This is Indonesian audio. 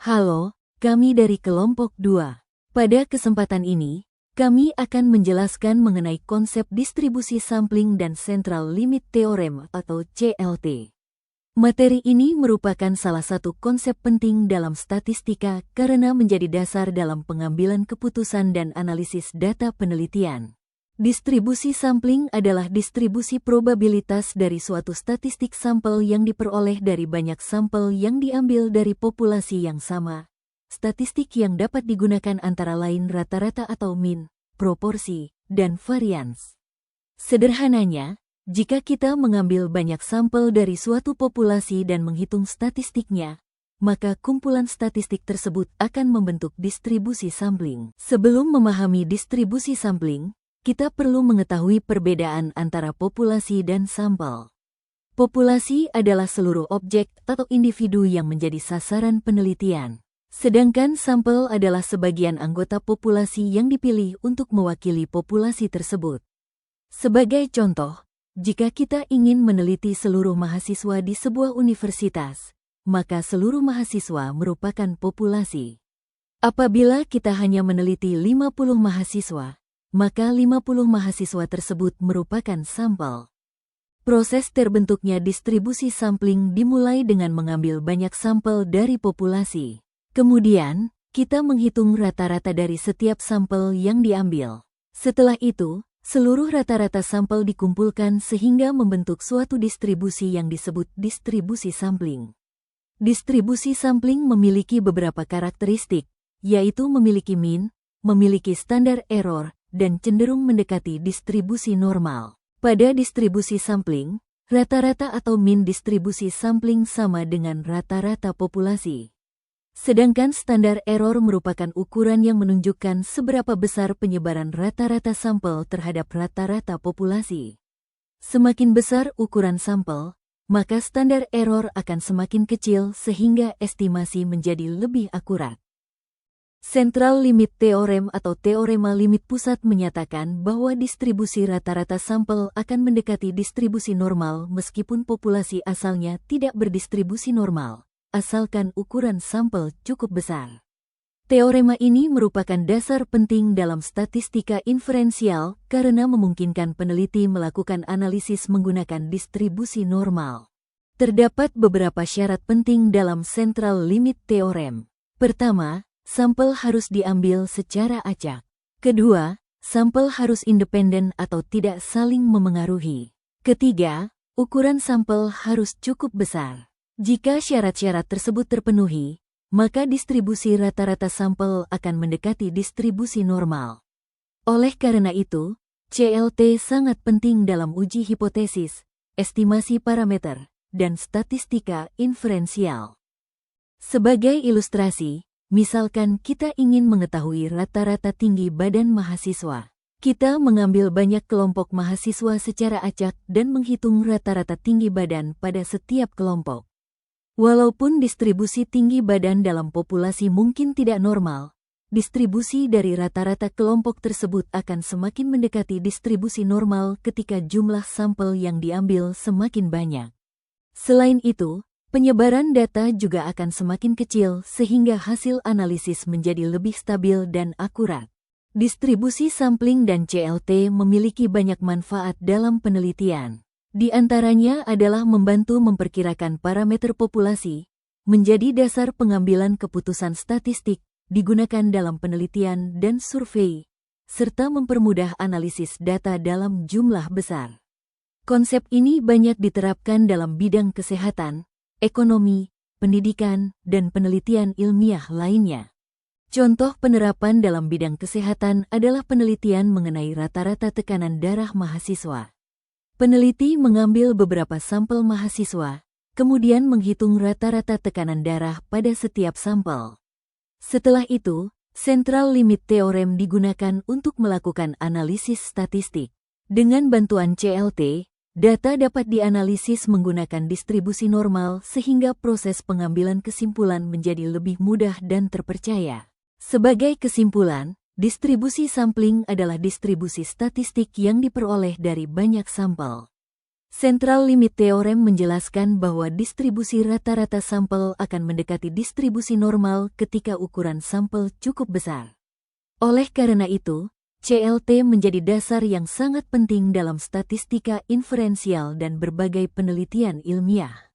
Halo, kami dari kelompok 2. Pada kesempatan ini, kami akan menjelaskan mengenai konsep distribusi sampling dan Central Limit Theorem atau CLT. Materi ini merupakan salah satu konsep penting dalam statistika karena menjadi dasar dalam pengambilan keputusan dan analisis data penelitian. Distribusi sampling adalah distribusi probabilitas dari suatu statistik sampel yang diperoleh dari banyak sampel yang diambil dari populasi yang sama. Statistik yang dapat digunakan antara lain rata-rata atau mean, proporsi, dan varians. Sederhananya, jika kita mengambil banyak sampel dari suatu populasi dan menghitung statistiknya, maka kumpulan statistik tersebut akan membentuk distribusi sampling. Sebelum memahami distribusi sampling, kita perlu mengetahui perbedaan antara populasi dan sampel. Populasi adalah seluruh objek atau individu yang menjadi sasaran penelitian. Sedangkan sampel adalah sebagian anggota populasi yang dipilih untuk mewakili populasi tersebut. Sebagai contoh, jika kita ingin meneliti seluruh mahasiswa di sebuah universitas, maka seluruh mahasiswa merupakan populasi. Apabila kita hanya meneliti 50 mahasiswa, maka 50 mahasiswa tersebut merupakan sampel. Proses terbentuknya distribusi sampling dimulai dengan mengambil banyak sampel dari populasi. Kemudian, kita menghitung rata-rata dari setiap sampel yang diambil. Setelah itu, seluruh rata-rata sampel dikumpulkan sehingga membentuk suatu distribusi yang disebut distribusi sampling. Distribusi sampling memiliki beberapa karakteristik, yaitu memiliki mean, memiliki standar error, dan cenderung mendekati distribusi normal. Pada distribusi sampling, rata-rata atau mean distribusi sampling sama dengan rata-rata populasi. Sedangkan standar error merupakan ukuran yang menunjukkan seberapa besar penyebaran rata-rata sampel terhadap rata-rata populasi. Semakin besar ukuran sampel, maka standar error akan semakin kecil sehingga estimasi menjadi lebih akurat. Central Limit Theorem atau teorema limit pusat menyatakan bahwa distribusi rata-rata sampel akan mendekati distribusi normal meskipun populasi asalnya tidak berdistribusi normal, asalkan ukuran sampel cukup besar. Teorema ini merupakan dasar penting dalam statistika inferensial karena memungkinkan peneliti melakukan analisis menggunakan distribusi normal. Terdapat beberapa syarat penting dalam Central Limit Theorem. Pertama, sampel harus diambil secara acak. Kedua, sampel harus independen atau tidak saling memengaruhi. Ketiga, ukuran sampel harus cukup besar. Jika syarat-syarat tersebut terpenuhi, maka distribusi rata-rata sampel akan mendekati distribusi normal. Oleh karena itu, CLT sangat penting dalam uji hipotesis, estimasi parameter, dan statistika inferensial. Sebagai ilustrasi, misalkan kita ingin mengetahui rata-rata tinggi badan mahasiswa. Kita mengambil banyak kelompok mahasiswa secara acak dan menghitung rata-rata tinggi badan pada setiap kelompok. Walaupun distribusi tinggi badan dalam populasi mungkin tidak normal, distribusi dari rata-rata kelompok tersebut akan semakin mendekati distribusi normal ketika jumlah sampel yang diambil semakin banyak. Selain itu, penyebaran data juga akan semakin kecil sehingga hasil analisis menjadi lebih stabil dan akurat. Distribusi sampling dan CLT memiliki banyak manfaat dalam penelitian. Di antaranya adalah membantu memperkirakan parameter populasi, menjadi dasar pengambilan keputusan statistik, digunakan dalam penelitian dan survei, serta mempermudah analisis data dalam jumlah besar. Konsep ini banyak diterapkan dalam bidang kesehatan, ekonomi, pendidikan, dan penelitian ilmiah lainnya. Contoh penerapan dalam bidang kesehatan adalah penelitian mengenai rata-rata tekanan darah mahasiswa. Peneliti mengambil beberapa sampel mahasiswa, kemudian menghitung rata-rata tekanan darah pada setiap sampel. Setelah itu, Central Limit Theorem digunakan untuk melakukan analisis statistik. Dengan bantuan CLT, data dapat dianalisis menggunakan distribusi normal sehingga proses pengambilan kesimpulan menjadi lebih mudah dan terpercaya. Sebagai kesimpulan, distribusi sampling adalah distribusi statistik yang diperoleh dari banyak sampel. Central Limit Theorem menjelaskan bahwa distribusi rata-rata sampel akan mendekati distribusi normal ketika ukuran sampel cukup besar. Oleh karena itu, CLT menjadi dasar yang sangat penting dalam statistika inferensial dan berbagai penelitian ilmiah.